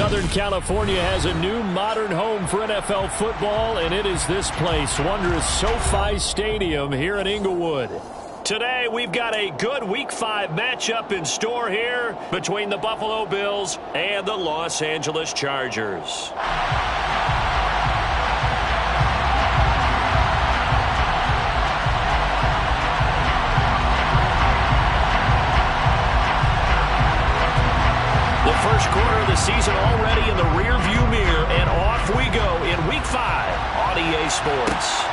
Southern California has a new modern home for NFL football, and it is this place, wondrous SoFi Stadium here in Inglewood. Today, we've got a good Week 5 matchup in store here between the Buffalo Bills and the Los Angeles Chargers. The first quarter of the season already in the rearview mirror, and off we go in Week 5 on EA Sports.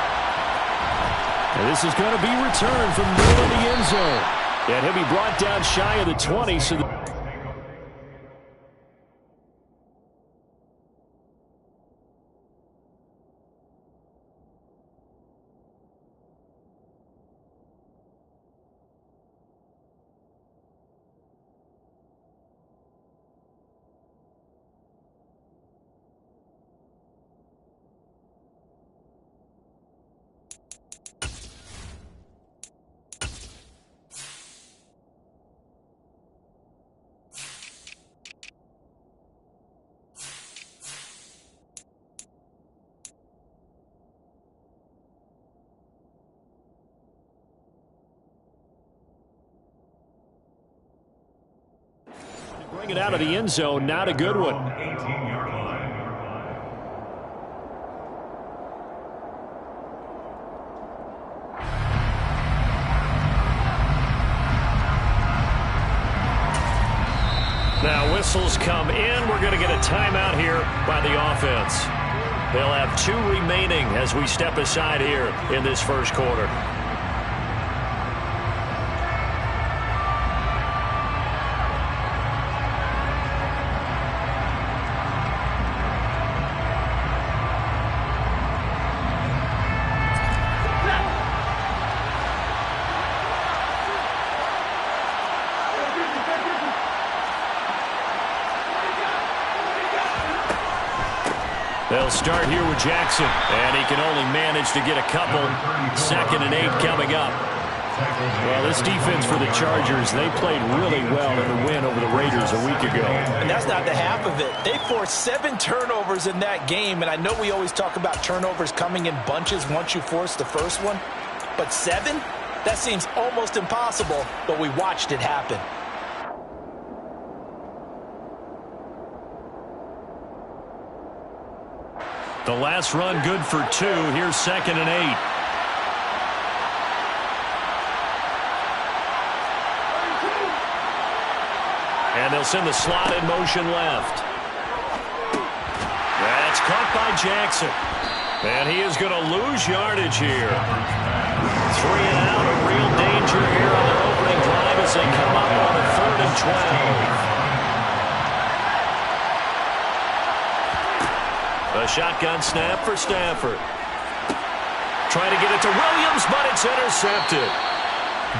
And this is going to be returned from middle of the end zone. And he'll be brought down shy of the 20. So bring it out of the end zone, not a good one. Now whistles come in. We're going to get a timeout here by the offense. They'll have 2 remaining as we step aside here in this first quarter. They'll start here with Jackson, and he can only manage to get a couple. 2nd and 8 coming up. Well, this defense for the Chargers, they played really well in the win over the Raiders a week ago. And that's not the half of it. They forced 7 turnovers in that game, and I know we always talk about turnovers coming in bunches once you force the first one, but 7? That seems almost impossible, but we watched it happen. The last run good for 2. Here's 2nd and 8. And they'll send the slot in motion left. That's caught by Jackson. And he is going to lose yardage here. 3 and out, a real danger here on their opening drive as they come up on a 3rd and 12. A shotgun snap for Stafford. Trying to get it to Williams, but it's intercepted.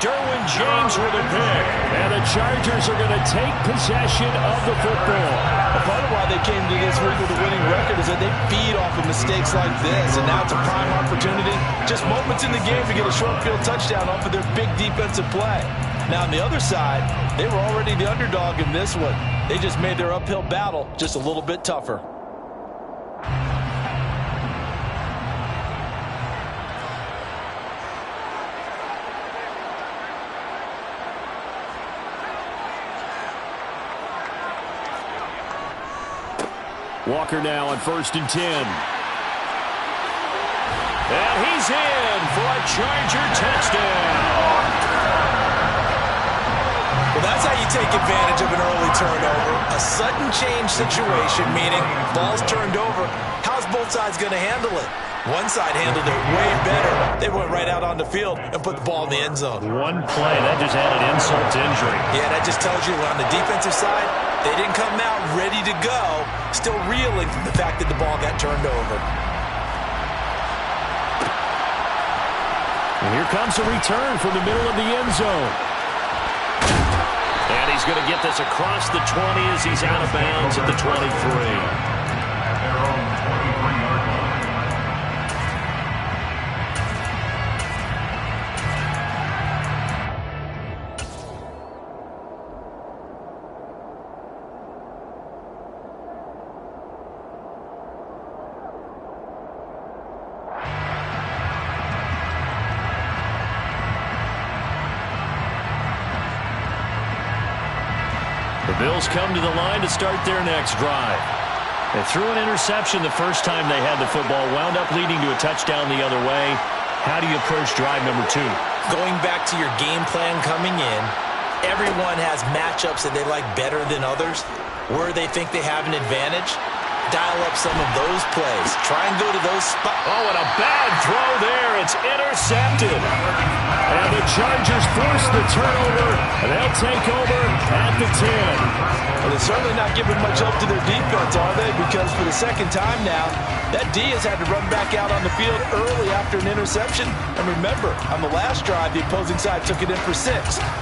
Derwin James with a pick. And the Chargers are going to take possession of the football. A part of why they came to this week with a winning record is that they feed off of mistakes like this. And now it's a prime opportunity. Just moments in the game to get a short field touchdown off of their big defensive play. Now on the other side, they were already the underdog in this one. They just made their uphill battle just a little bit tougher. Walker now on 1st and 10. And he's in for a Charger touchdown. Well, that's how you take advantage of an early turnover. A sudden change situation, meaning ball's turned over. How's both sides going to handle it? One side handled it way better. They went right out on the field and put the ball in the end zone. One play, that just added insult to injury. Yeah, that just tells you on the defensive side, they didn't come out ready to go, still reeling from the fact that the ball got turned over. And here comes a return from the middle of the end zone. And he's going to get this across the 20 as he's out of bounds at the 23. The Bills come to the line to start their next drive. They threw an interception the first time they had the football, wound up leading to a touchdown the other way. How do you approach drive number 2? Going back to your game plan coming in, everyone has matchups that they like better than others. Where they think they have an advantage, dial up some of those plays. Try and go to those spots. Oh, and a bad throw there. It's intercepted. And the Chargers force the turnover, and they'll take over at the 10. Well, they're certainly not giving much help to their defense, are they? Because for the second time now, that D has had to run back out on the field early after an interception. And remember, on the last drive, the opposing side took it in for 6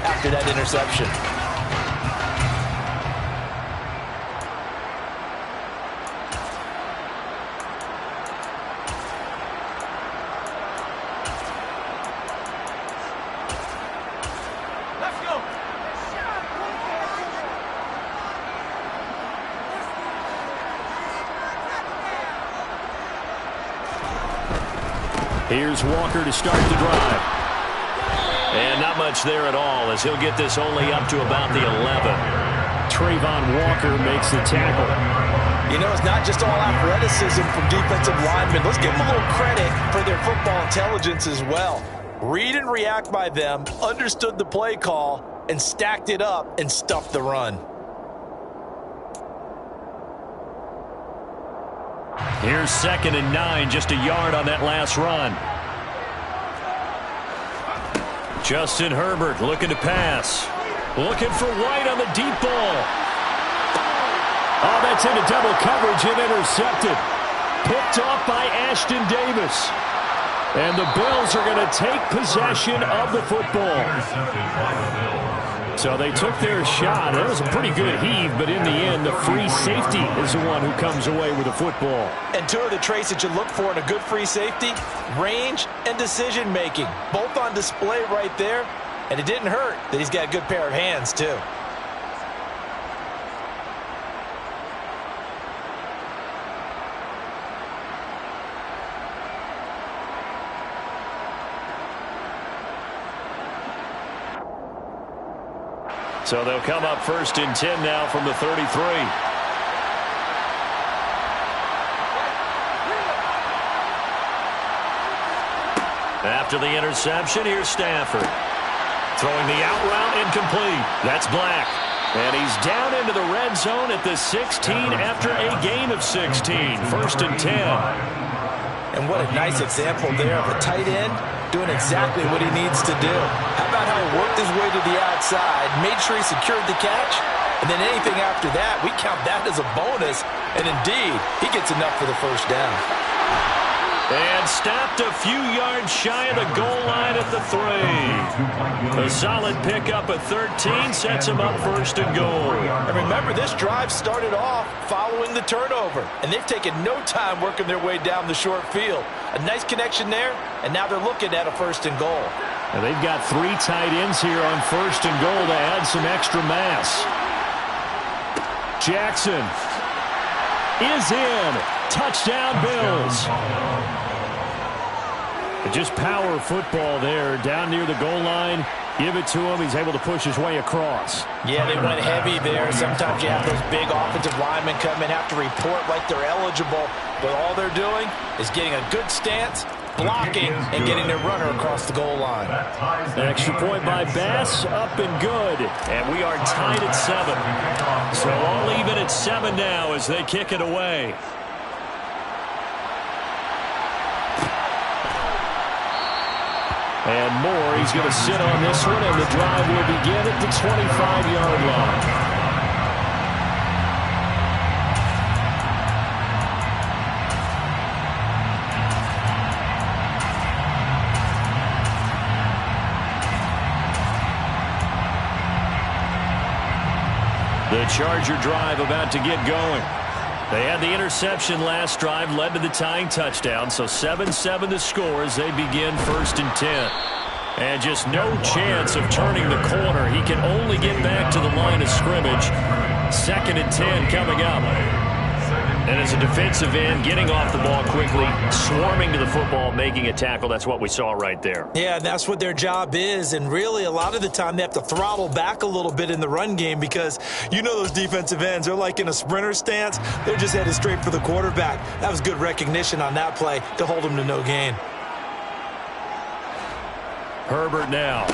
after that interception. Here's Walker to start the drive. And not much there at all, as he'll get this only up to about the 11. Trayvon Walker makes the tackle. You know, it's not just all athleticism from defensive linemen. Let's give them a little credit for their football intelligence as well. Read and react by them, understood the play call, and stacked it up and stuffed the run. Here's 2nd and 9, just a yard on that last run. Justin Herbert looking to pass. Looking for White on the deep ball. Oh, that's into double coverage and intercepted. Picked off by Ashton Davis. And the Bills are going to take possession of the football. So they took their shot. It was a pretty good heave, but in the end, the free safety is the one who comes away with the football. And 2 of the traits that you look for in a good free safety, range and decision-making. Both on display right there, and it didn't hurt that he's got a good pair of hands, too. So they'll come up 1st and 10 now from the 33. After the interception, here's Stafford. Throwing the out route incomplete. That's Black. And he's down into the red zone at the 16 after a gain of 16. 1st and 10. And what a nice example there of a tight end doing exactly what he needs to do. How about how he worked his way to the outside, made sure he secured the catch, and then anything after that, we count that as a bonus. And indeed, he gets enough for the 1st down. And stopped a few yards shy of the goal line at the 3. A solid pickup at 13 sets him up 1st and goal. And remember, this drive started off following the turnover, and they've taken no time working their way down the short field. A nice connection there, and now they're looking at a 1st and goal. And they've got 3 tight ends here on 1st and goal to add some extra mass. Jackson is in. Touchdown, Bills. Just power football there down near the goal line. Give it to him. He's able to push his way across. Yeah, they went heavy there. Sometimes you have those big offensive linemen come in, have to report like they're eligible. But all they're doing is getting a good stance, blocking, and getting their runner across the goal line. Extra point by Bass, up and good. And we are tied at 7. So all even at 7 now as they kick it away. And Moore, he's going to sit on this one, and the drive will begin at the 25-yard line. The Charger drive about to get going. They had the interception last drive, led to the tying touchdown, so 7-7 the score as they begin 1st and 10. And just no chance of turning the corner. He can only get back to the line of scrimmage. 2nd and 10 coming up. And as a defensive end, getting off the ball quickly, swarming to the football, making a tackle, that's what we saw right there. Yeah, and that's what their job is. And really, a lot of the time, they have to throttle back a little bit in the run game because you know those defensive ends, they're like in a sprinter stance. They're just headed straight for the quarterback. That was good recognition on that play to hold them to no gain. Herbert now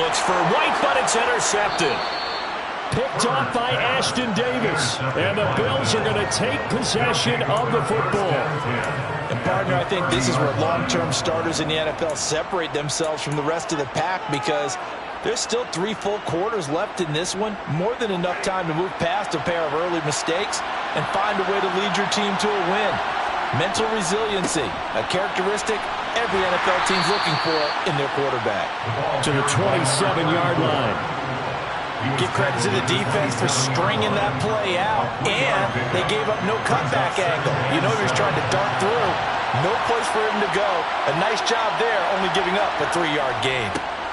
looks for White, but it's intercepted. Picked off by Ashton Davis. And the Bills are going to take possession of the football. And, partner, I think this is where long-term starters in the NFL separate themselves from the rest of the pack because there's still 3 full quarters left in this one. More than enough time to move past a pair of early mistakes and find a way to lead your team to a win. Mental resiliency, a characteristic every NFL team's looking for in their quarterback. To the 27-yard line. Give credit to the defense for stringing that play out, and they gave up no cutback angle. You know he was trying to dart through. No place for him to go. A nice job there, only giving up a 3-yard gain.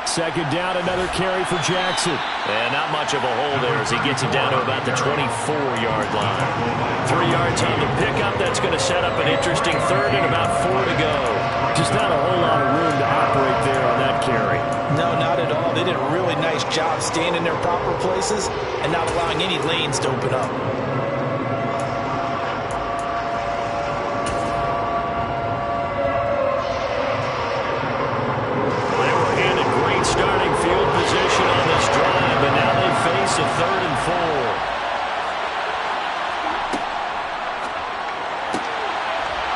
Second down, another carry for Jackson. And not much of a hole there as he gets it down to about the 24-yard line. 3 yards on the pickup. That's going to set up an interesting third and about 4 to go. Just not a whole lot of room to operate there on that carry. No, not at all. They did a really nice job staying in their proper places and not allowing any lanes to open up. They were handed great starting field position on this drive, but now they face a 3rd and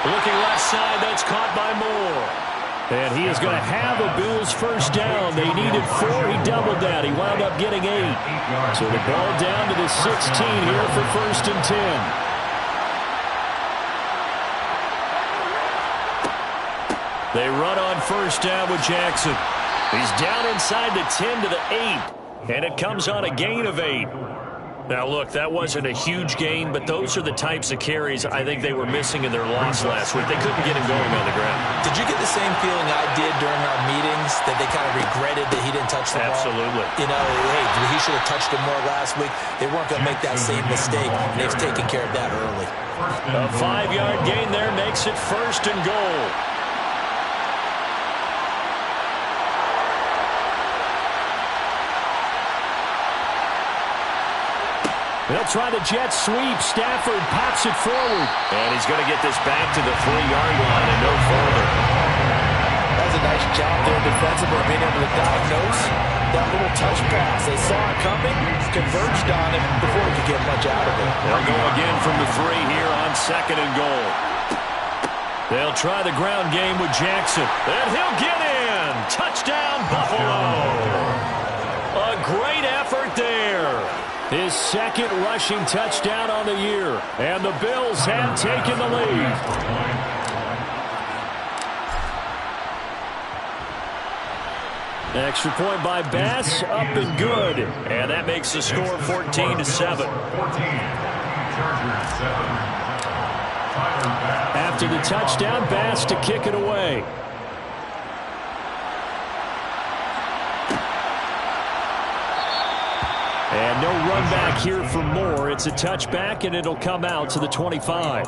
4. Looking left side, that's caught by Moore. And he is going to have a Bills first down. They needed 4. He doubled that. He wound up getting 8. So the ball down to the 16 here for 1st and 10. They run on first down with Jackson. He's down inside the 10 to the 8. And it comes on a gain of 8. Now, look, that wasn't a huge gain, but those are the types of carries I think they were missing in their loss last week. They couldn't get him going on the ground. Did you get the same feeling I did during our meetings, that they kind of regretted that he didn't touch the ball? Absolutely. You know, hey, he should have touched it more last week. They weren't going to make that same mistake. They've taken care of that early. A 5-yard gain there makes it 1st and goal. They'll try the jet sweep. Stafford pops it forward. And he's going to get this back to the 3-yard line and no further. That's a nice job there defensively, being able to diagnose that little touch pass. They saw it coming, converged on it before he could get much out of it. They'll go again from the 3 here on 2nd and goal. They'll try the ground game with Jackson. And he'll get in. Touchdown, Buffalo. A great effort there. His 2nd rushing touchdown on the year. And the Bills have taken the lead. Extra point by Bass, up and good. And that makes the score 14-7. After the touchdown, Bass to kick it away. And no run back here for Moore. It's a touchback, and it'll come out to the 25.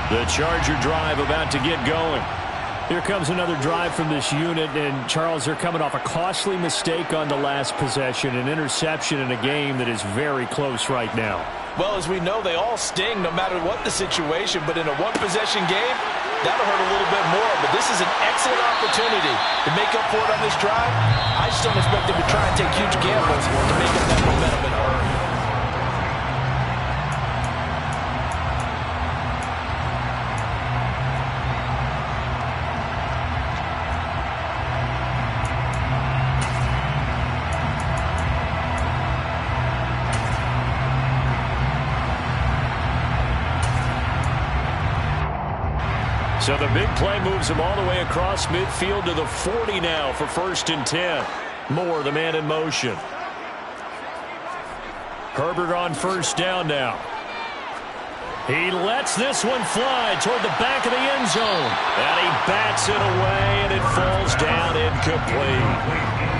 The Charger drive about to get going. Here comes another drive from this unit, and Charles, they're coming off a costly mistake on the last possession, an interception in a game that is very close right now. Well, as we know, they all sting no matter what the situation, but in a one-possession game, that'll hurt a little bit more. But this is an excellent opportunity to make up for it on this drive. I just don't expect them to try and take huge gambles to make up that momentum in a hurry. So the big play moves him all the way across midfield to the 40 now for 1st and 10. Moore, the man in motion. Herbert on first down now. He lets this one fly toward the back of the end zone. And he bats it away, and it falls down incomplete.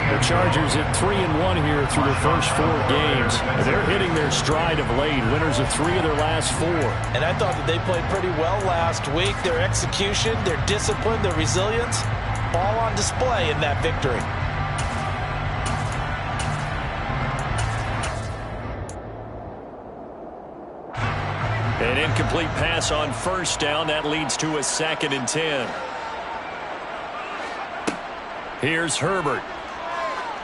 The Chargers at 3-1 here through their first 4 games. They're hitting their stride of late, winners of 3 of their last 4. And I thought that they played pretty well last week. Their execution, their discipline, their resilience, all on display in that victory. An incomplete pass on first down. That leads to a 2nd and 10. Here's Herbert.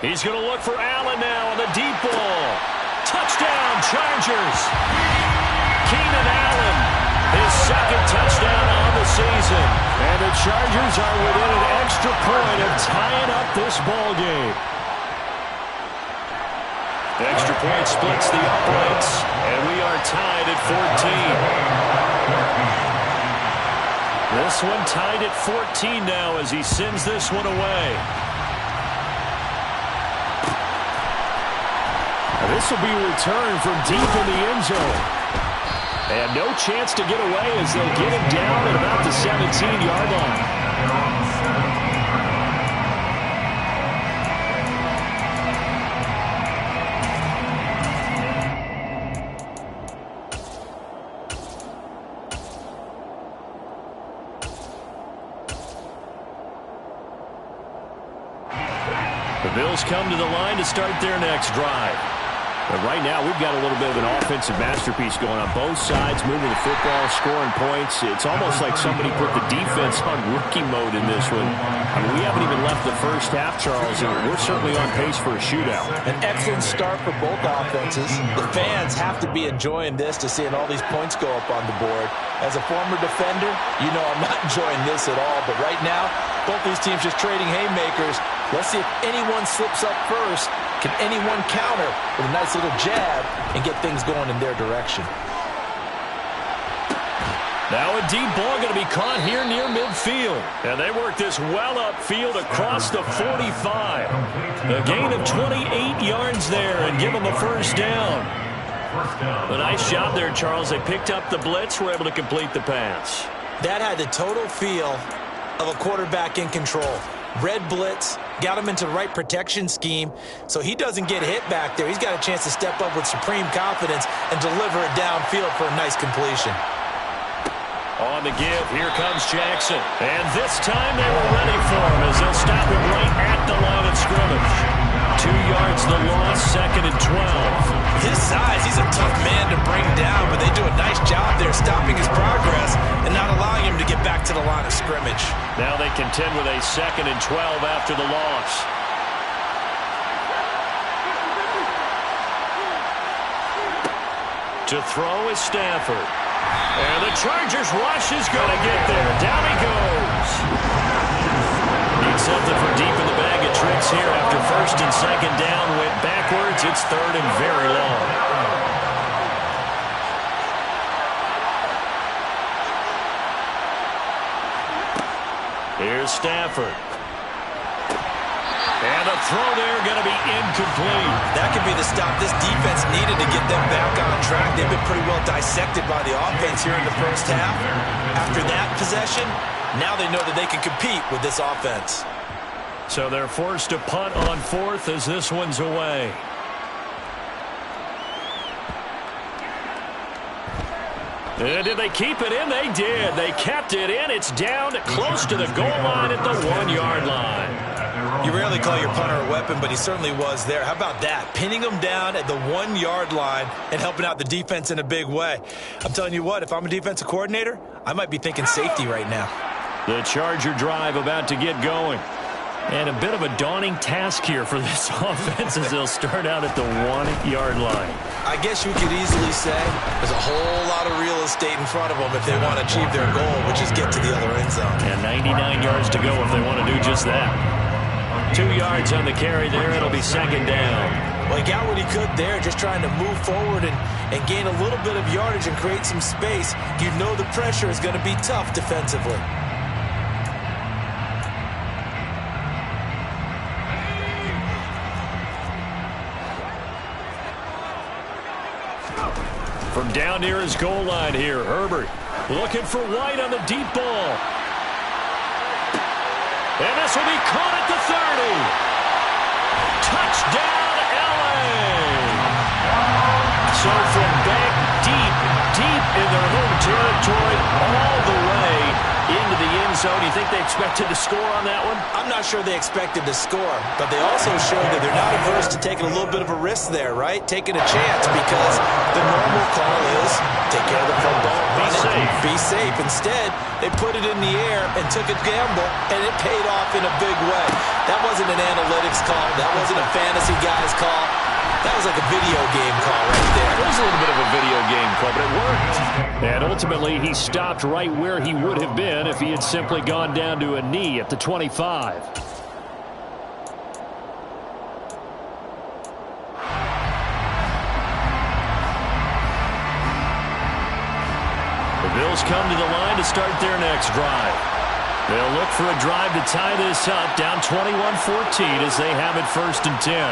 He's going to look for Allen now on the deep ball. Touchdown, Chargers. Keenan Allen, his 2nd touchdown on the season. And the Chargers are within an extra point of tying up this ball game. The extra point splits the uprights, and we are tied at 14. This one tied at 14 now as he sends this one away. This will be a return from deep in the end zone. And no chance to get away as they'll get him down at about the 17-yard line. The Bills come to the line to start their next drive. But right now, we've got a little bit of an offensive masterpiece going on both sides, moving the football, scoring points. It's almost like somebody put the defense on rookie mode in this one. I mean, we haven't even left the first half, Charles, and we're certainly on pace for a shootout. An excellent start for both offenses. The fans have to be enjoying this to seeing all these points go up on the board. As a former defender, you know I'm not enjoying this at all. But right now, both these teams just trading haymakers. Let's see if anyone slips up first. Can anyone counter with a nice little jab and get things going in their direction? Now a deep ball going to be caught here near midfield. And they work this well upfield across the 45. A gain of 28 yards there and give them a first down. A nice job there, Charles. They picked up the blitz, were able to complete the pass. That had the total feel of a quarterback in control. Red blitz, got him into the right protection scheme, so he doesn't get hit back there. He's got a chance to step up with supreme confidence and deliver it downfield for a nice completion. On the give, here comes Jackson. And this time they were ready for him as they'll stop him right at the line of scrimmage. 2 yards the loss, 2nd and 12. His size, he's a tough man to bring down, but they do a nice job there stopping his progress and not allowing him to get back to the line of scrimmage. Now they contend with a 2nd and 12 after the loss. To throw is Stafford. And the Chargers rush is going to get there. Down he goes. Needs something for deep in the bag of tricks here after 1st and 2nd down. Went backwards. It's 3rd and very long. Here's Stafford. And a throw there going to be incomplete. That could be the stop this defense needed to get them back on track. They've been pretty well dissected by the offense here in the first half. After that possession, now they know that they can compete with this offense. So they're forced to punt on 4th as this one's away. Did they keep it in? They did. They kept it in. It's down close to the goal line at the 1-yard line. You rarely call your punter a weapon, but he certainly was there. How about that? Pinning him down at the 1-yard line and helping out the defense in a big way. I'm telling you what, if I'm a defensive coordinator, I might be thinking safety right now. The Charger drive about to get going. And a bit of a daunting task here for this offense as they'll start out at the 1-yard line. I guess you could easily say there's a whole lot of real estate in front of them if they want to achieve their goal, which is get to the other end zone. And 99 yards to go if they want to do just that. 2 yards on the carry there. It'll be 2nd down. Well, he got what he could there, just trying to move forward and gain a little bit of yardage and create some space. You know the pressure is going to be tough defensively. From down near his goal line here, Herbert looking for White on the deep ball. And this will be caught at the 30. Touchdown, LA! So from back deep in their home territory, all the way into the end zone. You think they expected to score on that one? I'm not sure they expected to score, but they also showed that they're not averse to taking a little bit of a risk there, right? Taking a chance, because the normal call is take care of the football, be safe. Instead, they put it in the air and took a gamble, and it paid off in a big way. That wasn't an analytics call. That wasn't a fantasy guy's call. That was like a video game call right there. It was a little bit of a video game call, but it worked. And ultimately, he stopped right where he would have been if he had simply gone down to a knee at the 25. The Bills come to the line to start their next drive. They'll look for a drive to tie this up, down 21-14 as they have it 1st and 10.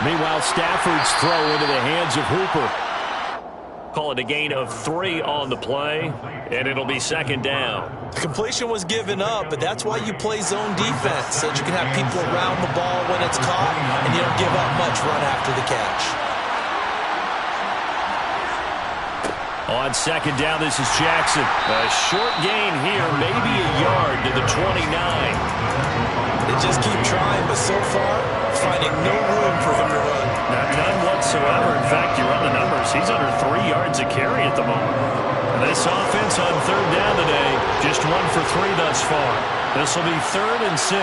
Meanwhile, Stafford's throw into the hands of Hooper. Call it a gain of 3 on the play, and it'll be 2nd down. The completion was given up, but that's why you play zone defense, so that you can have people around the ball when it's caught, and you don't give up much run after the catch. On 2nd down, this is Jackson. A short gain here, maybe a yard to the 29. They just keep trying, but so far, finding no room for him to run. None whatsoever. In fact, you run the numbers. He's under 3 yards a carry at the moment. And this offense on 3rd down today, just 1 for 3 thus far. This will be 3rd and 6.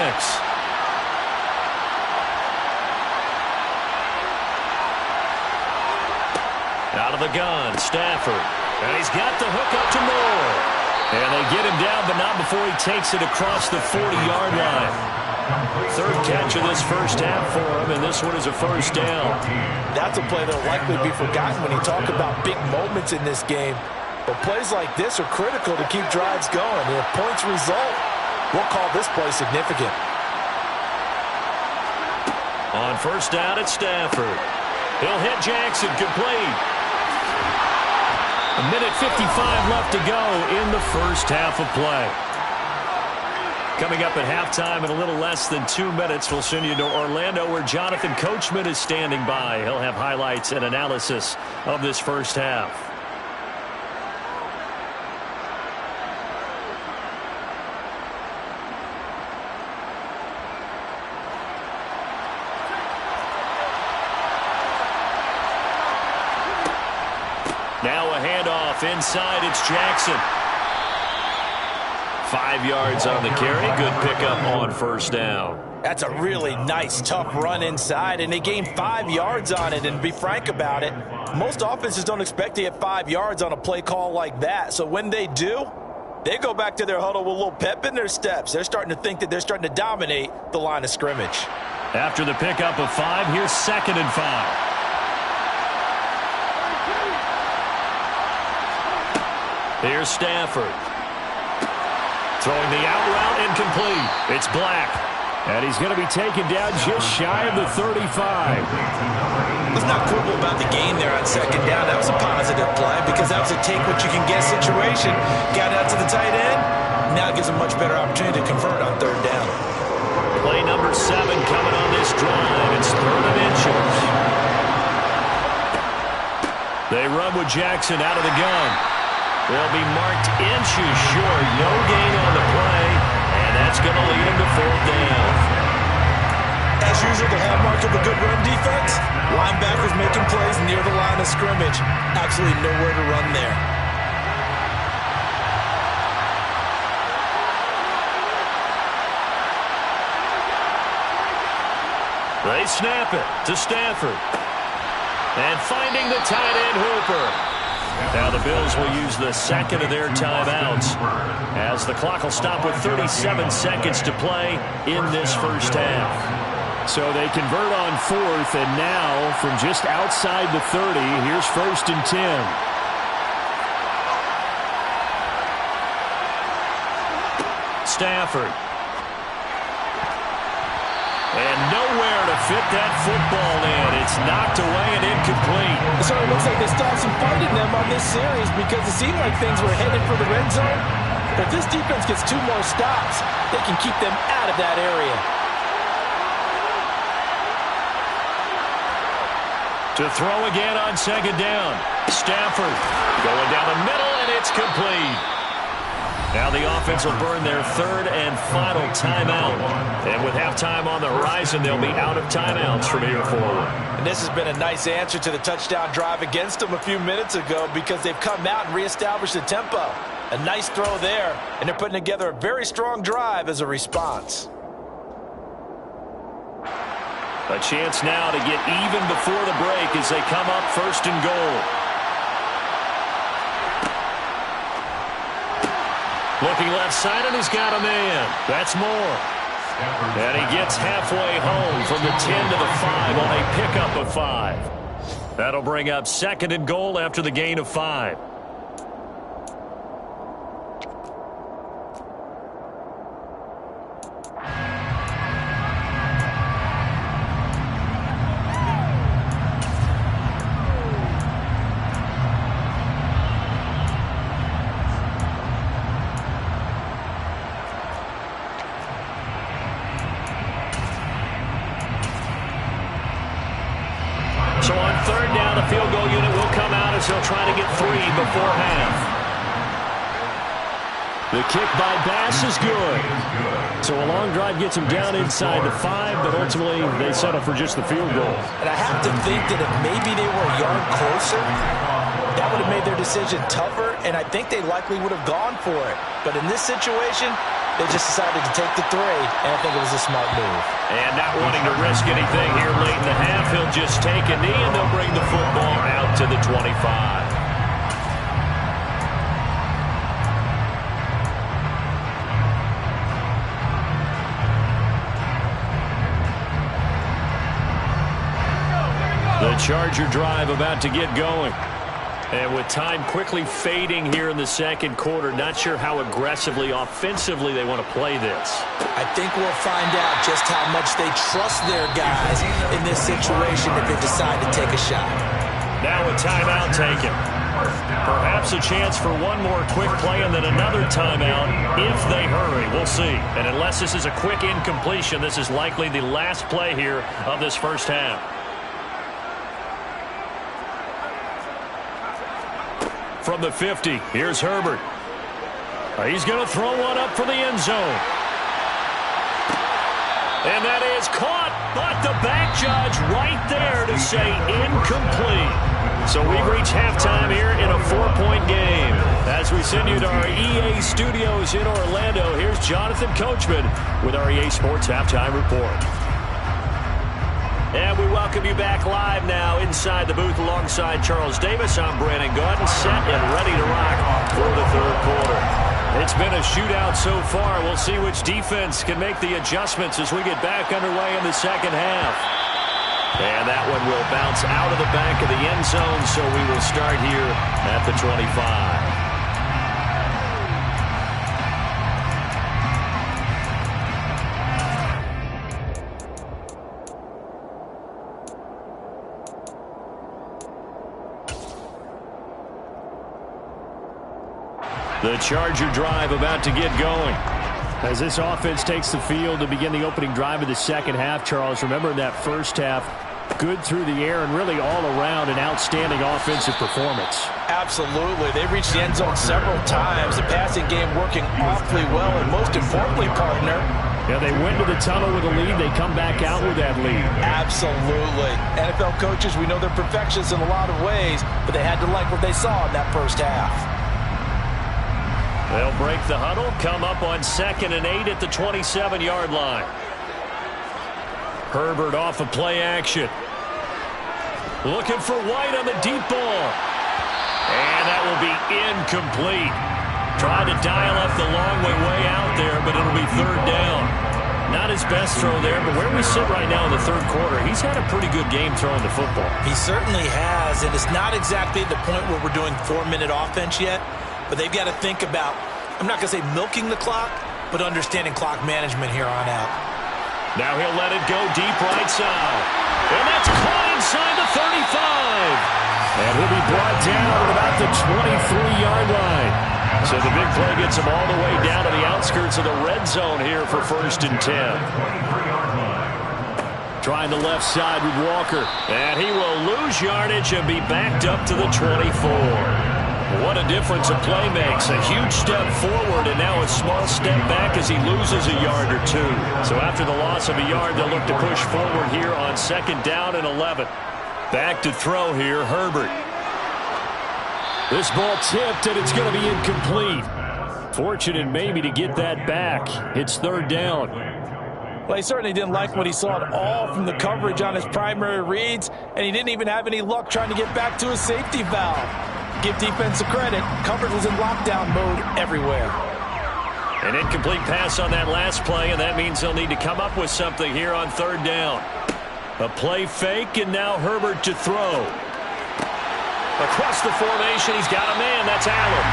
Out of the gun, Stafford. And he's got the hook up to Moore. And they get him down, but not before he takes it across the 40-yard line. 3rd catch of this first half for him, and this one is a 1st down. That's a play that will likely be forgotten when you talk about big moments in this game. But plays like this are critical to keep drives going. And if points result, we'll call this play significant. On 1st down, it's Stafford. He'll hit Jackson, complete. 1:55 left to go in the first half of play. Coming up at halftime in a little less than 2 minutes, we'll send you to Orlando where Jonathan Coachman is standing by. He'll have highlights and analysis of this first half. Now a handoff inside, it's Jackson. 5 yards on the carry. Good pickup on 1st down. That's a really nice, tough run inside, and they gained 5 yards on it. And to be frank about it, most offenses don't expect to get 5 yards on a play call like that. So when they do, they go back to their huddle with a little pep in their steps. They're starting to think that they're starting to dominate the line of scrimmage. After the pickup of 5, here's 2nd and 5. Here's Stafford. Throwing the out route incomplete. It's Black. And he's going to be taken down just shy of the 35. Let's not quibble about the gain there on 2nd down. That was a positive play because that was a take-what-you-can-get situation. Got out to the tight end. Now it gives a much better opportunity to convert on 3rd down. Play number 7 coming on this drive. It's 3rd and inches. They run with Jackson out of the gun. They'll be marked inches short. No gain on the play, and that's going to lead them to 4th down. As usual, the hallmark of a good run defense, linebackers making plays near the line of scrimmage. Absolutely nowhere to run there. They snap it to Stafford. And finding the tight end, Hooper. Now the Bills will use the 2nd of their timeouts as the clock will stop with 37 seconds to play in this first half. So they convert on 4th, and now from just outside the 30, here's 1st and 10. Stafford. And nowhere to fit that football in. It's knocked away and incomplete. So looks like they still have some fight in them on this series because it seemed like things were headed for the red zone. But if this defense gets 2 more stops, they can keep them out of that area. To throw again on 2nd down. Stafford going down the middle, and it's complete. Now the offense will burn their 3rd and final timeout. And with halftime on the horizon, they'll be out of timeouts from here forward. And this has been a nice answer to the touchdown drive against them a few minutes ago because they've come out and reestablished the tempo. A nice throw there, and they're putting together a very strong drive as a response. A chance now to get even before the break as they come up 1st and goal. Looking left side, and he's got a man. That's Moore. And he gets halfway home from the 10 to the 5 on a pickup of 5. That'll bring up 2nd and goal after the gain of 5. So on 3rd down, the field goal unit will come out as they'll try to get 3 before half. The kick by Bass is good. So a long drive gets them down inside the 5, but ultimately they settle for just the field goal. And I have to think that if maybe they were a yard closer, that would have made their decision tougher, and I think they likely would have gone for it. But in this situation, they just decided to take the 3, and I think it was a smart move. And not wanting to risk anything here late in the half, he'll just take a knee, and they'll bring the football out to the 25. The Charger drive about to get going. And with time quickly fading here in the 2nd quarter, not sure how aggressively, offensively they want to play this. I think we'll find out just how much they trust their guys in this situation if they decide to take a shot. Now a timeout taken. Perhaps a chance for one more quick play and then another timeout if they hurry. We'll see. And unless this is a quick incompletion, this is likely the last play here of this 1st half. From the 50, here's Herbert. He's going to throw one up for the end zone. And that is caught, but the back judge right there to say incomplete. So we've reached halftime here in a 4-point game. As we send you to our EA studios in Orlando, here's Jonathan Coachman with our EA Sports Halftime Report. And we welcome you back live now inside the booth alongside Charles Davis. I'm Brandon Gaudin, set and ready to rock for the 3rd quarter. It's been a shootout so far. We'll see which defense can make the adjustments as we get back underway in the 2nd half. And that one will bounce out of the back of the end zone, so we will start here at the 25. The Charger drive about to get going. As this offense takes the field to begin the opening drive of the 2nd half, Charles, remember in that 1st half, good through the air and really all around an outstanding offensive performance. Absolutely. They reached the end zone several times. The passing game working awfully well, and most importantly, partner, yeah, they went to the tunnel with a lead. They come back out with that lead. Absolutely. NFL coaches, we know they're perfectionists in a lot of ways, but they had to like what they saw in that 1st half. They'll break the huddle, come up on 2nd and 8 at the 27-yard line. Herbert off of play action. Looking for White on the deep ball. And that will be incomplete. Tried to dial up the long way out there, but it'll be 3rd down. Not his best throw there, but where we sit right now in the 3rd quarter, he's had a pretty good game throwing the football. He certainly has, and it's not exactly the point where we're doing 4-minute offense yet. But they've got to think about, I'm not going to say milking the clock, but understanding clock management here on out. Now he'll let it go deep right side. And that's caught inside the 35. And he'll be brought down at about the 23-yard line. So the big play gets him all the way down to the outskirts of the red zone here for 1st and 10. Trying the left side with Walker. And he will lose yardage and be backed up to the 24. What a difference a play makes. A huge step forward and now a small step back as he loses a yard or two. So after the loss of a yard, they'll look to push forward here on 2nd down and 11. Back to throw here, Herbert. This ball tipped, and it's going to be incomplete. Fortunate maybe to get that back. It's 3rd down. Well, he certainly didn't like what he saw at all from the coverage on his primary reads, and he didn't even have any luck trying to get back to his safety valve. Give defensive credit. Coverage was in lockdown mode everywhere. An incomplete pass on that last play, and that means they'll need to come up with something here on 3rd down. A play fake, and now Herbert to throw. Across the formation, he's got a man. That's Allen.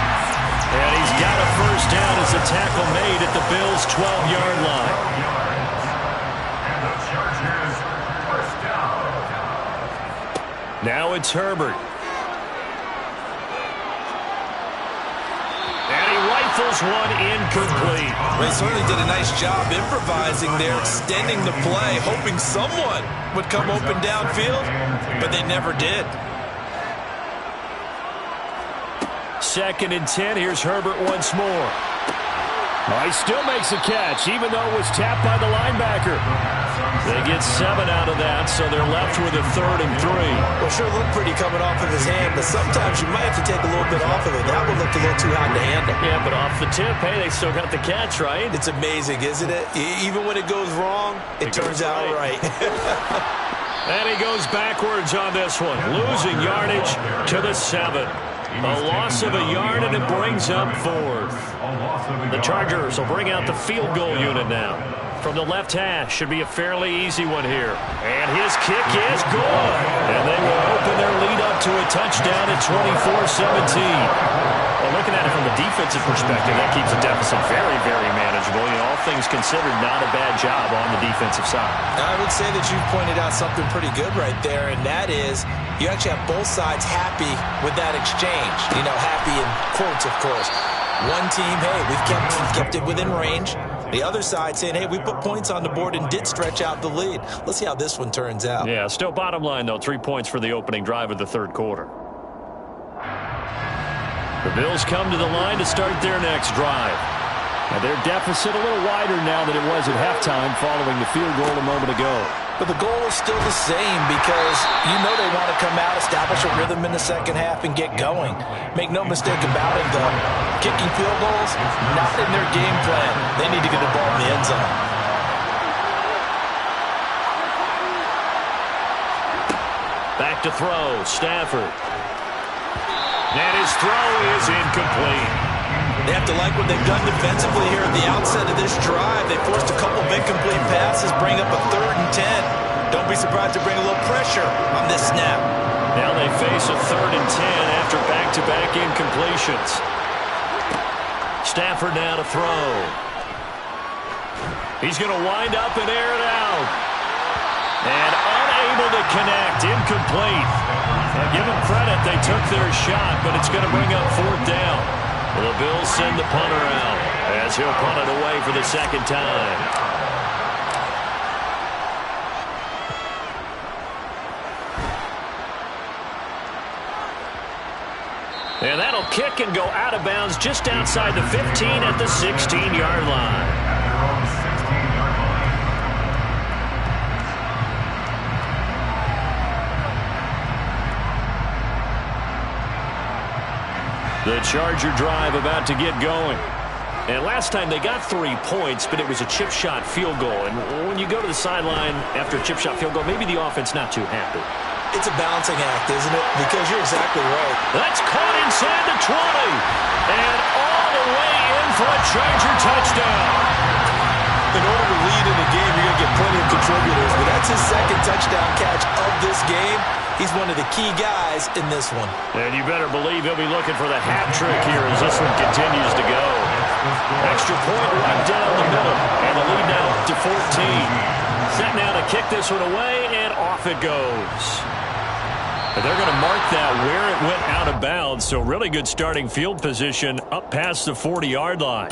And he's got a 1st down as the tackle made at the Bills' 12-yard line. Now it's Herbert. And he rifles one incomplete. Well, he certainly did a nice job improvising there, extending the play, hoping someone would come open downfield, but they never did. 2nd and 10. Here's Herbert once more. He still makes a catch, even though it was tapped by the linebacker. They get 7 out of that, so they're left with a 3rd and 3. Well, sure looked pretty coming off of his hand, but sometimes you might have to take a little bit off of it. That one looked a little too hot to handle. Yeah, but off the tip, hey, they still got the catch, right? It's amazing, isn't it? Even when it goes wrong, it turns out right. And he goes backwards on this one, losing yardage to the 7. A loss of a yard, and it brings up 4th. The Chargers will bring out the field goal unit now. From the left hash, should be a fairly easy one here. And his kick is good. And they will open their lead up to a touchdown at 24-17. Well, looking at it from a defensive perspective, that keeps the deficit very, very manageable. You know, all things considered, not a bad job on the defensive side. I would say that you've pointed out something pretty good right there, and that is you actually have both sides happy with that exchange. You know, happy in quotes, of course. One team, hey, we've kept it within range. The other side saying, hey, we put points on the board and did stretch out the lead. Let's see how this one turns out. Yeah, still bottom line, though, 3 points for the opening drive of the 3rd quarter. The Bills come to the line to start their next drive. Now their deficit a little wider now than it was at halftime following the field goal a moment ago. But the goal is still the same because you know they want to come out, establish a rhythm in the second half, and get going. Make no mistake about it, though. Kicking field goals, not in their game plan. They need to get the ball in the end zone. Back to throw, Stafford. And his throw is incomplete. They have to like what they've done defensively here at the outset of this drive. They forced a couple of incomplete passes, bring up a 3rd and 10. Don't be surprised to bring a little pressure on this snap. Now they face a 3rd and 10 after back-to-back incompletions. Stafford now to throw. He's going to wind up and air it out. And unable to connect, incomplete. Now give them credit, they took their shot, but it's going to bring up 4th down. The Bills send the punter out as he'll punt it away for the 2nd time. And that'll kick and go out of bounds just outside the 15 at the 16-yard line. The Charger drive about to get going. And last time they got 3 points, but it was a chip shot field goal. And when you go to the sideline after a chip shot field goal, maybe the offense not too happy. It's a balancing act, isn't it? Because you're exactly right. That's caught inside the 20. And all the way in for a Charger touchdown. In order to lead in a game, you're going to get plenty of contributors. But that's his 2nd touchdown catch of this game. He's one of the key guys in this one. And you better believe he'll be looking for the hat trick here as this one continues to go. Extra point right down the middle. And the lead now to 14. Set now to kick this one away, and off it goes. But they're going to mark that where it went out of bounds, so really good starting field position up past the 40-yard line.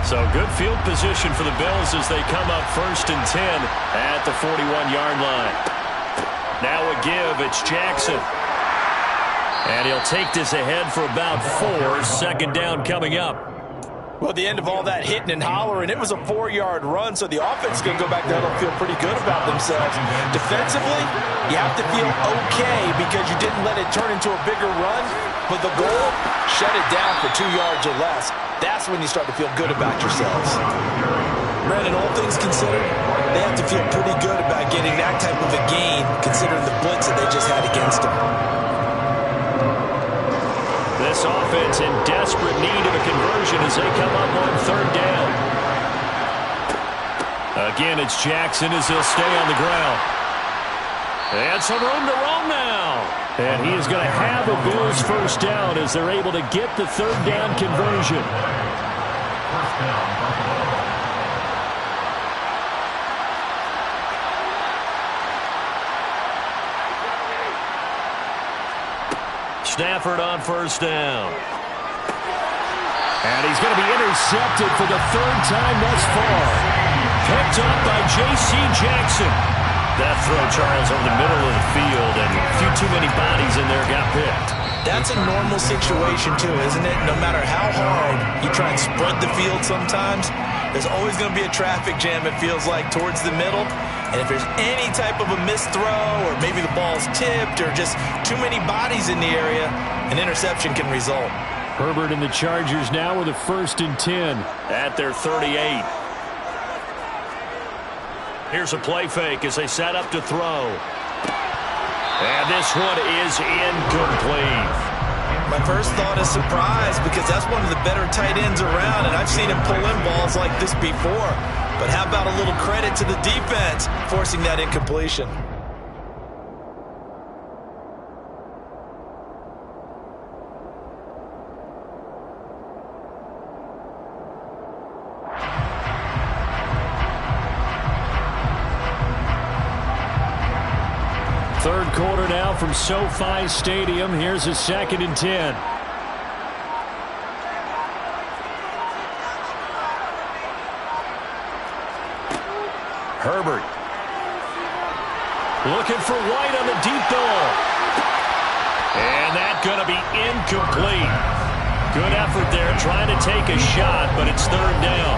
So good field position for the Bills as they come up 1st and 10 at the 41-yard line. Now a give, it's Jackson. And he'll take this ahead for about 4. 2nd down coming up. Well, the end of all that hitting and hollering, it was a 4-yard run, so the offense is going to go back there and feel pretty good about themselves. Defensively, you have to feel okay because you didn't let it turn into a bigger run, but the goal, shut it down for 2 yards or less. That's when you start to feel good about yourselves. Brandon, all things considered, they have to feel pretty good about getting that type of a gain considering the blitz that they just had against them. This offense in desperate need of a conversion as they come up on 3rd down. Again, it's Jackson as he'll stay on the ground. And some room to roam now. And he is going to have a Bills 1st down as they're able to get the 3rd down conversion. Stafford on 1st down. And he's going to be intercepted for the 3rd time thus far. Picked up by J.C. Jackson. That throw, Charles, over the middle of the field, and a few too many bodies in there got picked. That's a normal situation, too, isn't it? No matter how hard you try and spread the field sometimes, there's always going to be a traffic jam, it feels like, towards the middle. And if there's any type of a missed throw or maybe the ball's tipped or just too many bodies in the area, an interception can result. Herbert and the Chargers now with a 1st and 10 at their 38. Here's a play fake as they set up to throw. And this one is incomplete. My first thought is surprise because that's one of the better tight ends around, and I've seen him pull in balls like this before. But how about a little credit to the defense forcing that incompletion? Third quarter now from SoFi Stadium. Here's a 2nd and 10. Herbert. Looking for White on the deep ball. And that's going to be incomplete. Good effort there trying to take a shot, but it's 3rd down.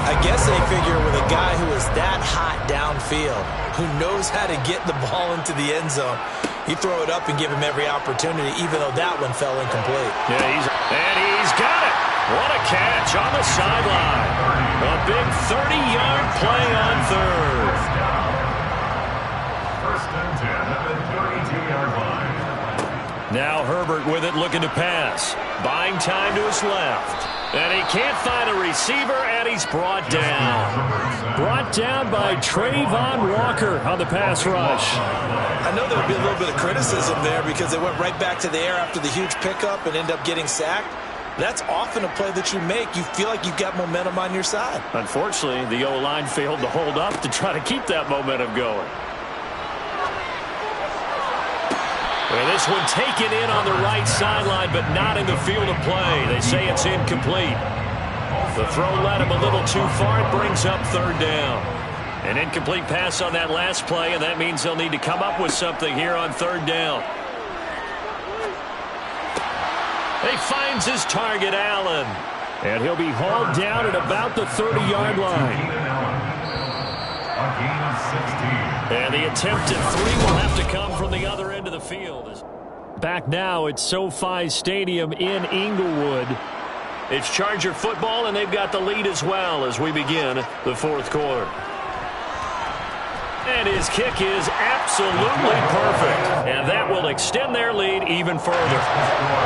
I guess they figure with a guy who is that hot downfield, who knows how to get the ball into the end zone, you throw it up and give him every opportunity, even though that one fell incomplete. Yeah, he's got it. What a catch on the sideline. A big 30-yard play on 3rd. 1st and 10 at the 32-yard line. Now Herbert with it, looking to pass. Buying time to his left. And he can't find a receiver, and he's brought down. Brought down by Trayvon Walker on the pass rush. I know there would be a little bit of criticism there because they went right back to the air after the huge pickup and end up getting sacked. That's often a play that you make. You feel like you've got momentum on your side. Unfortunately, the O-line failed to hold up to try to keep that momentum going. And this one taken in on the right sideline, but not in the field of play. They say it's incomplete. The throw led him a little too far. It brings up 3rd down. An incomplete pass on that last play, and that means they'll need to come up with something here on 3rd down. He finds his target, Allen. And he'll be hauled down at about the 30-yard line. And the attempted 3 will have to come from the other end of the field. Back now at SoFi Stadium in Inglewood. It's Charger football, and they've got the lead as well as we begin the 4th quarter. And his kick is absolutely perfect. And that will extend their lead even further.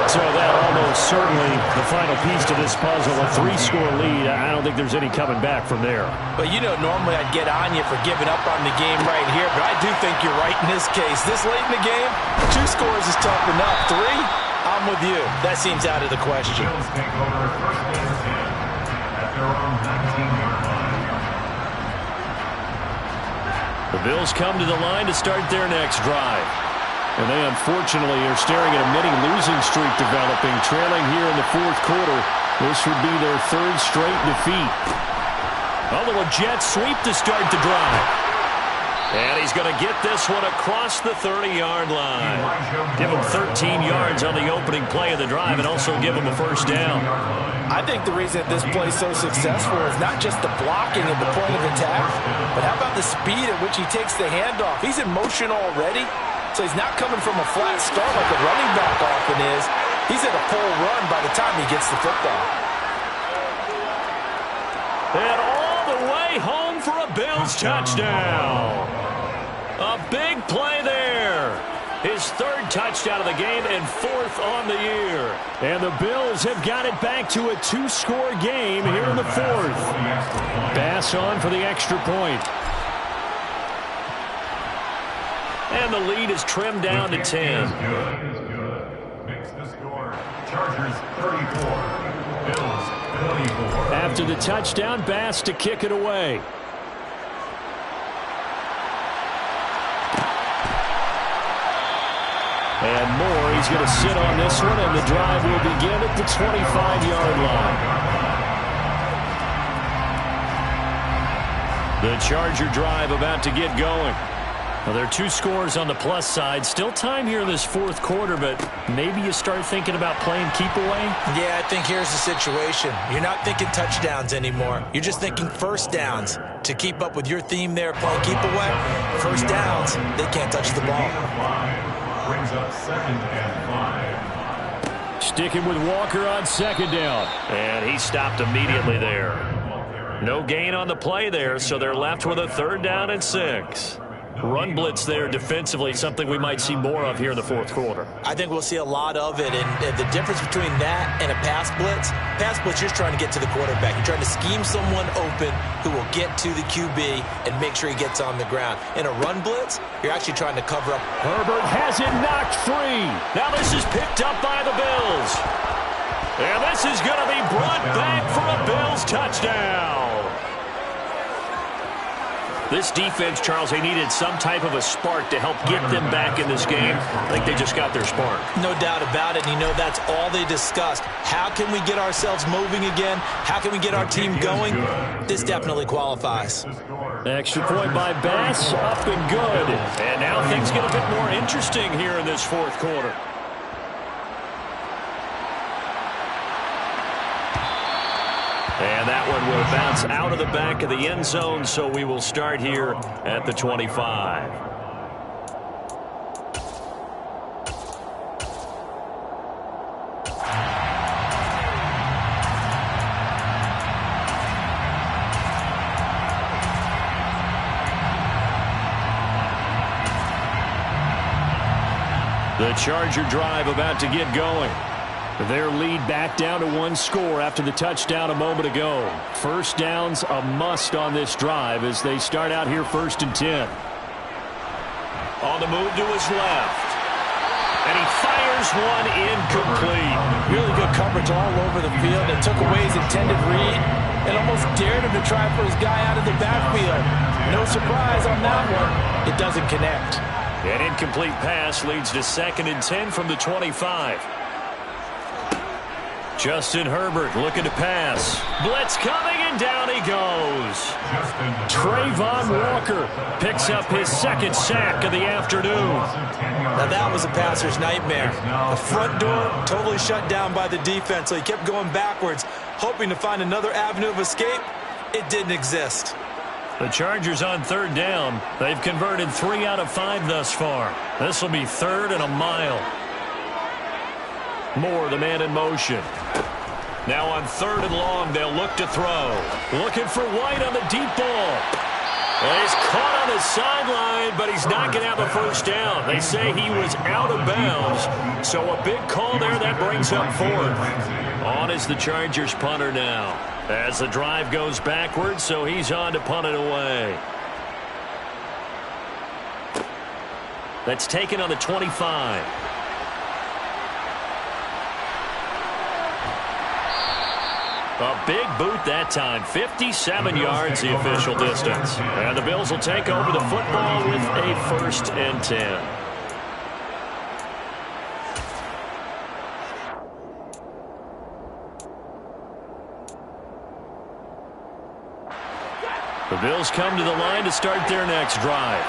So that almost certainly the final piece to this puzzle, a 3-score lead. I don't think there's any coming back from there. But you know, normally I'd get on you for giving up on the game right here, but I do think you're right in this case. This late in the game, 2 scores is tough enough. 3, I'm with you. That seems out of the question. their own 19-yard line. The Bills come to the line to start their next drive. And they unfortunately are staring at a mini losing streak developing, trailing here in the fourth quarter. This would be their third straight defeat. A little jet sweep to start the drive. And he's going to get this one across the 30-yard line. Give him 13 yards on the opening play of the drive and also give him a first down. I think the reason this play is so successful is not just the blocking at the point of attack, but how about the speed at which he takes the handoff? He's in motion already, so he's not coming from a flat start like a running back often is. He's at a pole run by the time he gets the football. And all the way home for a Bills touchdown. A big play there. His third touchdown of the game and fourth on the year. And the Bills have got it back to a two-score game here in the fourth. Bass on for the extra point. And the lead is trimmed down to 10. Makes the score. Chargers 34. Bills 24. After the touchdown, Bass to kick it away. And Moore, he's going to sit on this one, and the drive will begin at the 25-yard line. The Charger drive about to get going. Well, there are two scores on the plus side. Still time here in this fourth quarter, but maybe you start thinking about playing keep away? Yeah, I think here's the situation. You're not thinking touchdowns anymore. You're just thinking first downs. To keep up with your theme there, playing keep away, first downs, they can't touch the ball. Brings up 2nd and 5. Sticking with Walker on second down. And he stopped immediately there. No gain on the play there, so they're left with a 3rd down and 6. Run blitz there defensively, something we might see more of here in the fourth quarter. I think we'll see a lot of it, and the difference between that and a pass blitz, you're just trying to get to the quarterback. You're trying to scheme someone open who will get to the QB and make sure he gets on the ground. In a run blitz, you're actually trying to cover up. Herbert has it knocked free. Now this is picked up by the Bills. And this is going to be brought back for a Bills touchdown. This defense, Charles, they needed some type of a spark to help get them back in this game. I think they just got their spark. No doubt about it. And you know that's all they discussed. How can we get ourselves moving again? How can we get our team going? This definitely qualifies. Extra point by Bass, up and good. And now things get a bit more interesting here in this fourth quarter. And that one will bounce out of the back of the end zone, so we will start here at the 25. The Charger drive about to get going. Their lead back down to 1 score after the touchdown a moment ago. First down's a must on this drive as they start out here 1st and 10. On the move to his left. And he fires one incomplete. Really good coverage all over the field. It took away his intended read and almost dared him to try for his guy out of the backfield. No surprise on that one. It doesn't connect. An incomplete pass leads to 2nd and 10 from the 25. Justin Herbert looking to pass. Blitz coming, and down he goes. Trayvon Walker picks up his 2nd sack of the afternoon. Now that was a passer's nightmare. The front door totally shut down by the defense, so he kept going backwards, hoping to find another avenue of escape. It didn't exist. The Chargers on 3rd down. They've converted 3 out of 5 thus far. This will be 3rd and a mile. Moore, the man in motion. Now on 3rd and long, they'll look to throw. Looking for White on the deep ball. And he's caught on the sideline, but he's not going to have a first down. They say he was out of bounds. So a big call there, that brings up 4th. On is the Chargers punter now. As the drive goes backwards, so he's on to punt it away. That's taken on the 25. A big boot that time. 57 yards the official distance. And the Bills will take over the football with a 1st and 10. The Bills come to the line to start their next drive.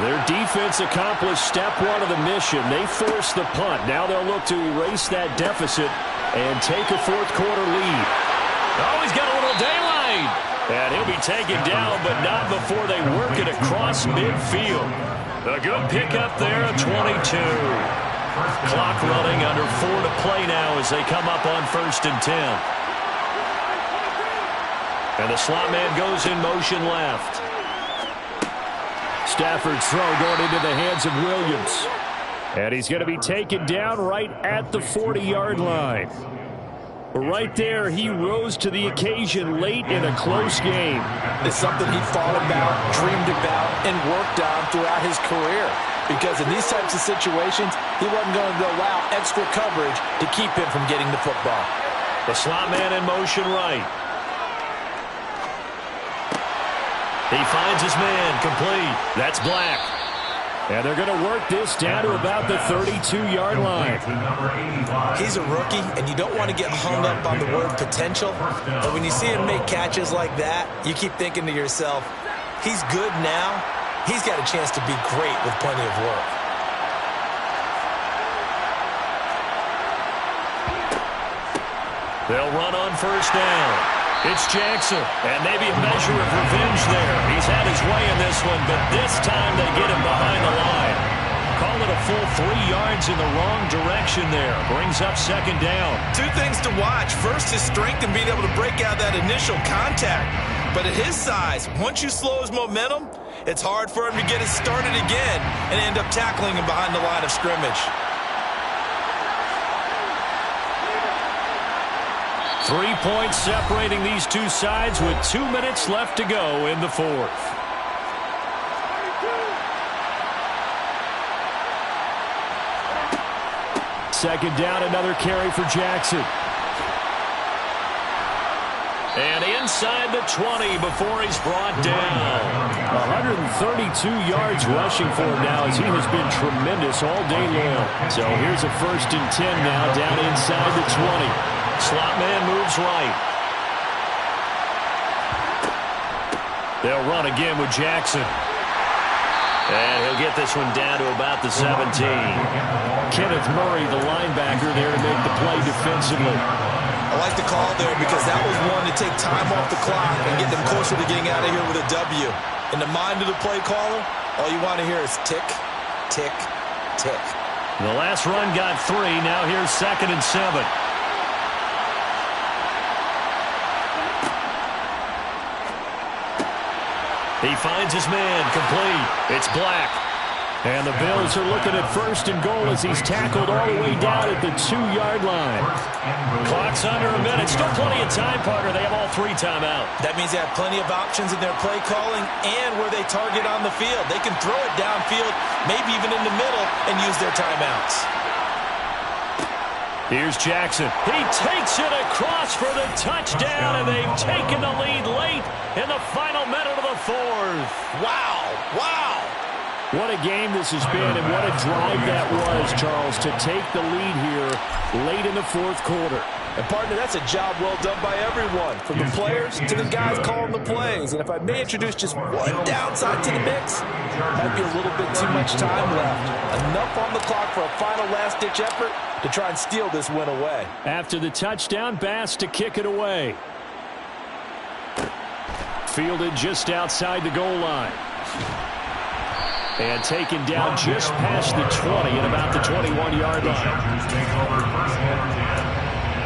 Their defense accomplished step 1 of the mission. They forced the punt. Now they'll look to erase that deficit and take a 4th quarter lead. Oh, he's got a little daylight. And he'll be taken down, but not before they work it across midfield. A good pickup there, a 22. Clock running, under 4 to play now as they come up on 1st and 10. And the slot man goes in motion left. Stafford's throw going into the hands of Williams. And he's going to be taken down right at the 40-yard line. Right there, he rose to the occasion late in a close game. It's something he thought about, dreamed about, and worked on throughout his career. Because in these types of situations, he wasn't going to allow extra coverage to keep him from getting the football. The slot man in motion right. He finds his man, complete. That's Black. And they're going to work this down to about the 32-yard line. He's a rookie, and you don't want to get hung up on the word potential. But when you see him make catches like that, you keep thinking to yourself, he's good now. He's got a chance to be great with plenty of work. They'll run on 1st down. It's Jackson, and maybe a measure of revenge there. He's had his way in this one, but this time they get him behind the line. Call it a full 3 yards in the wrong direction there. Brings up 2nd down. 2 things to watch. First, his strength and being able to break out that initial contact. But at his size, once you slow his momentum, it's hard for him to get it started again and end up tackling him behind the line of scrimmage. 3 points separating these two sides with 2 minutes left to go in the 4th. Second down, another carry for Jackson. And inside the 20 before he's brought down. 132 yards rushing for him now as he has been tremendous all day long. So here's a 1st and 10 now down inside the 20. Slot man moves right. They'll run again with Jackson. And he'll get this one down to about the 17. Kenneth Murray, the linebacker, there to make the play defensively. I like the call there because that was one to take time off the clock and get them closer to getting out of here with a W. In the mind of the play caller, all you want to hear is tick, tick, tick. The last run got 3. Now here's 2nd and 7. He finds his man, complete. It's Black. And the Bills are looking at 1st and goal as he's tackled all the way down at the 2-yard line. Clock's under a minute. Still plenty of time, Parker. They have all 3 timeouts. That means they have plenty of options in their play calling and where they target on the field. They can throw it downfield, maybe even in the middle, and use their timeouts. Here's Jackson. He takes it across for the touchdown, and they've taken the lead late in the final minute of the 4th. Wow, wow. What a game this has been, and what a drive that was, Charles, to take the lead here late in the 4th quarter. And, partner, that's a job well done by everyone, from the players to the guys calling the plays. And if I may introduce just one downside to the mix, might be a little bit too much time left. Enough on the clock for a final last-ditch effort to try and steal this win away. After the touchdown, Bass to kick it away. Fielded just outside the goal line. And taken down just past the 20 at about the 21-yard line. Chargers take over 1st and 10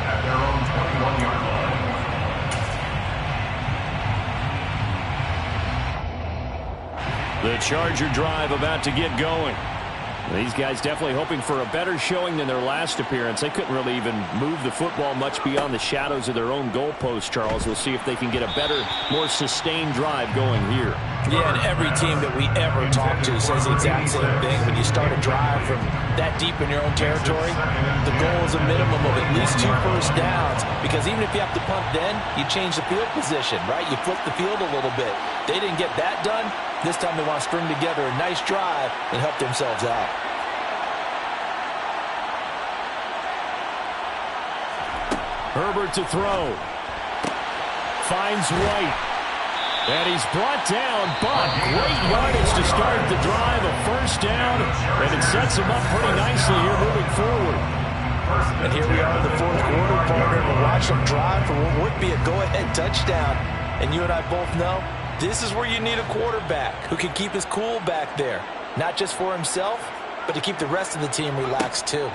at their own 21-yard line. The Charger drive about to get going. These guys definitely hoping for a better showing than their last appearance. They couldn't really even move the football much beyond the shadows of their own goalpost, Charles. We'll see if they can get a better, more sustained drive going here. Yeah, and every team that we ever talk to says the exact same thing. When you start a drive from that deep in your own territory, the goal is a minimum of at least 2 first downs, because even if you have to punt then, you change the field position, right? You flip the field a little bit. They didn't get that done. This time they want to string together a nice drive and help themselves out. Herbert to throw. Finds White. And he's brought down, but great yardage to start the drive. A first down, and it sets him up pretty nicely here moving forward. And here we are in the fourth quarter, partner. We're watching them drive for what would be a go-ahead touchdown. And you and I both know this is where you need a quarterback who can keep his cool back there. Not just for himself, but to keep the rest of the team relaxed too.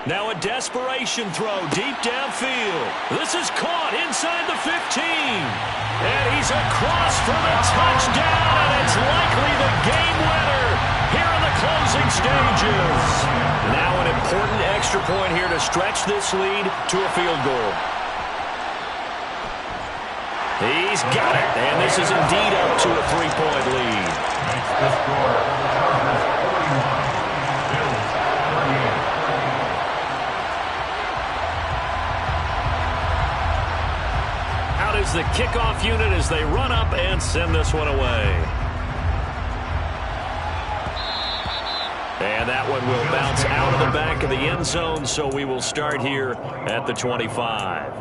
Now a desperation throw deep downfield. This is caught inside the 15. And he's across for the touchdown, and it's likely the game winner here in the closing stages. Now an important extra point here to stretch this lead to a field goal. He's got it, and this is indeed up to a 3-point lead. Makes the score. Chargers 41, Bills 38. Out is the kickoff unit as they run up and send this one away. And that one will bounce out of the back of the end zone, so we will start here at the 25.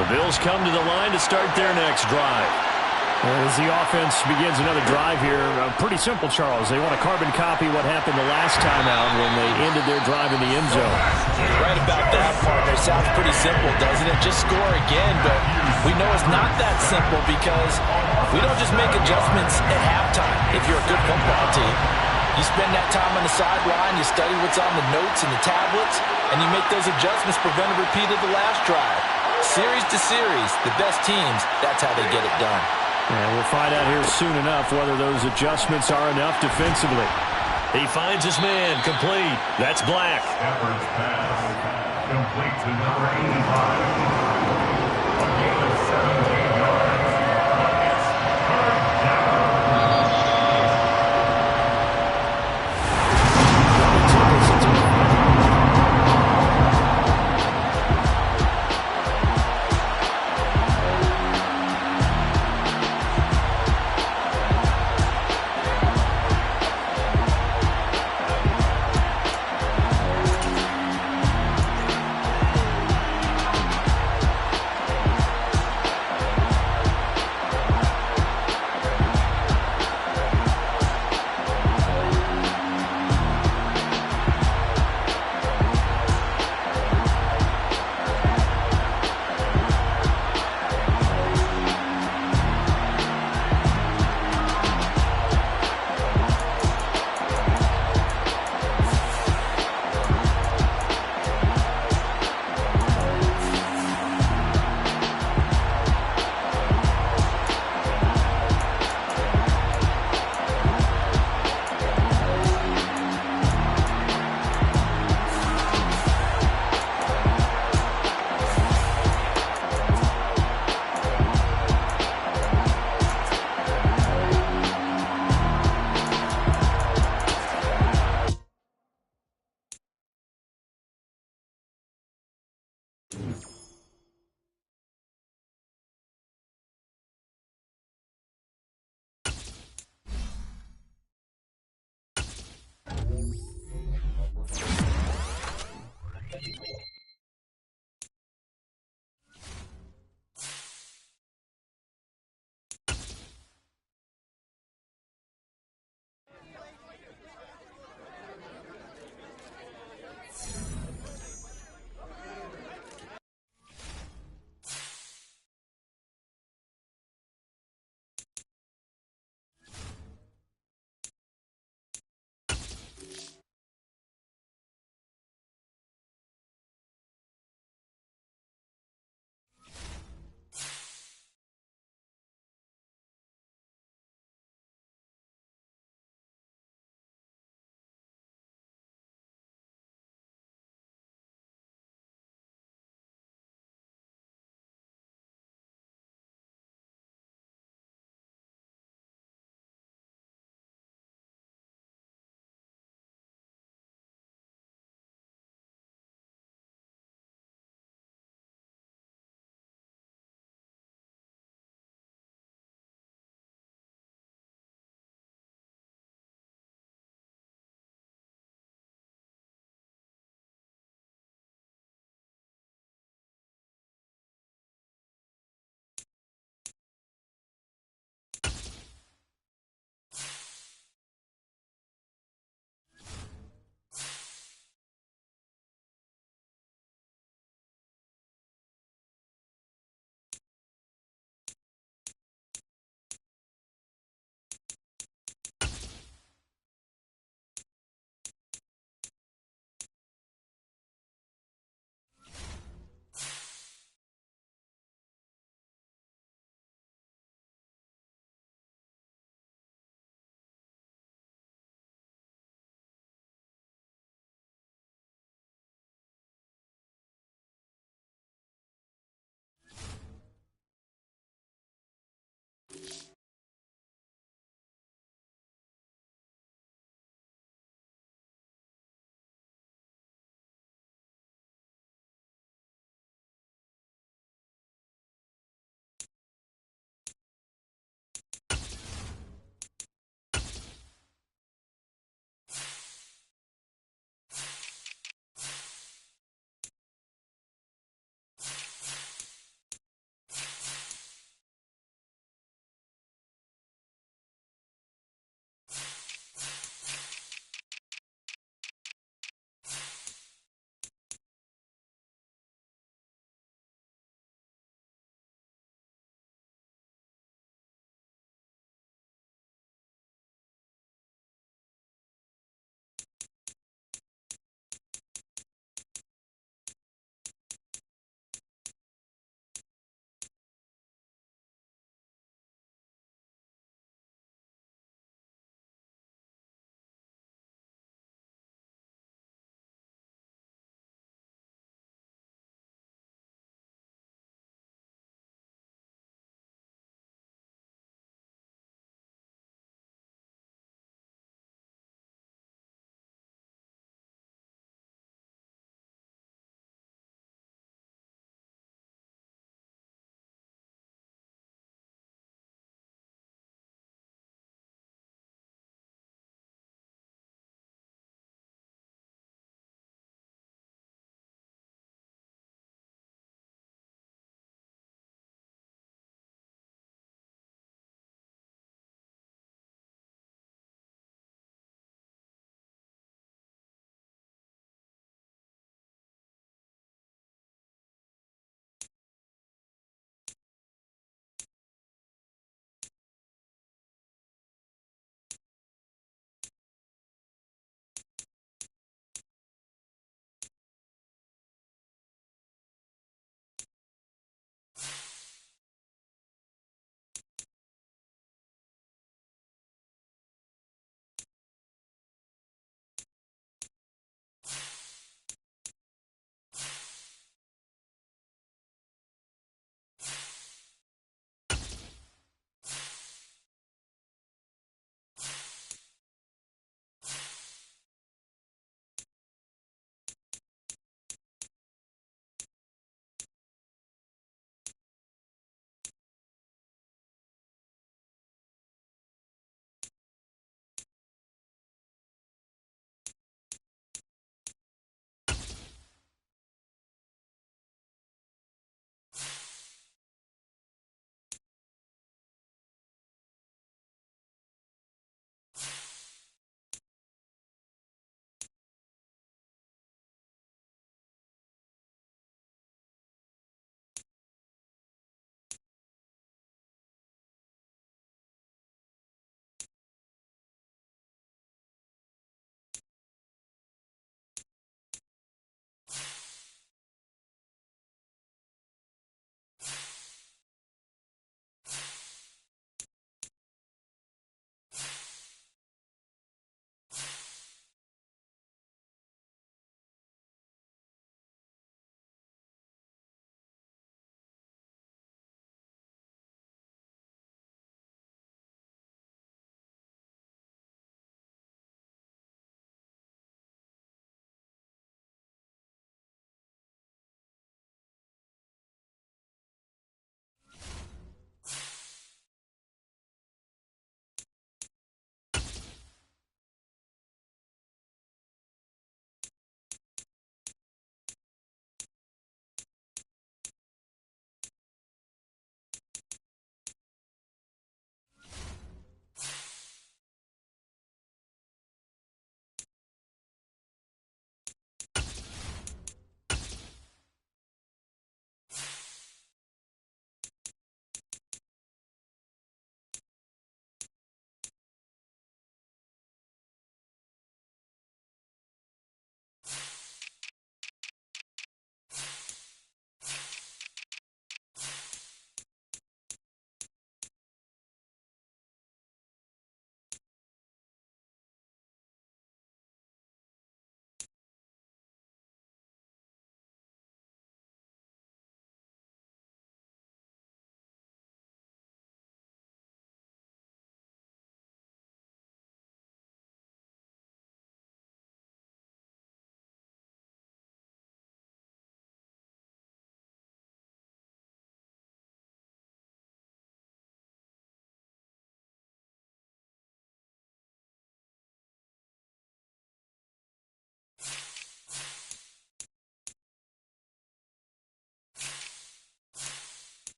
The Bills come to the line to start their next drive. As the offense begins another drive here, pretty simple, Charles. They want to carbon copy what happened the last time out when they ended their drive in the end zone. Right about that, partner. Sounds pretty simple, doesn't it? Just score again, but we know it's not that simple because we don't just make adjustments at halftime if you're a good football team. You spend that time on the sideline, you study what's on the notes and the tablets, and you make those adjustments to prevent a repeat of the last drive. Series to series, the best teams, that's how they get it done. And we'll find out here soon enough whether those adjustments are enough defensively. He finds his man, complete. That's Black. Shepard's pass, complete to number 85.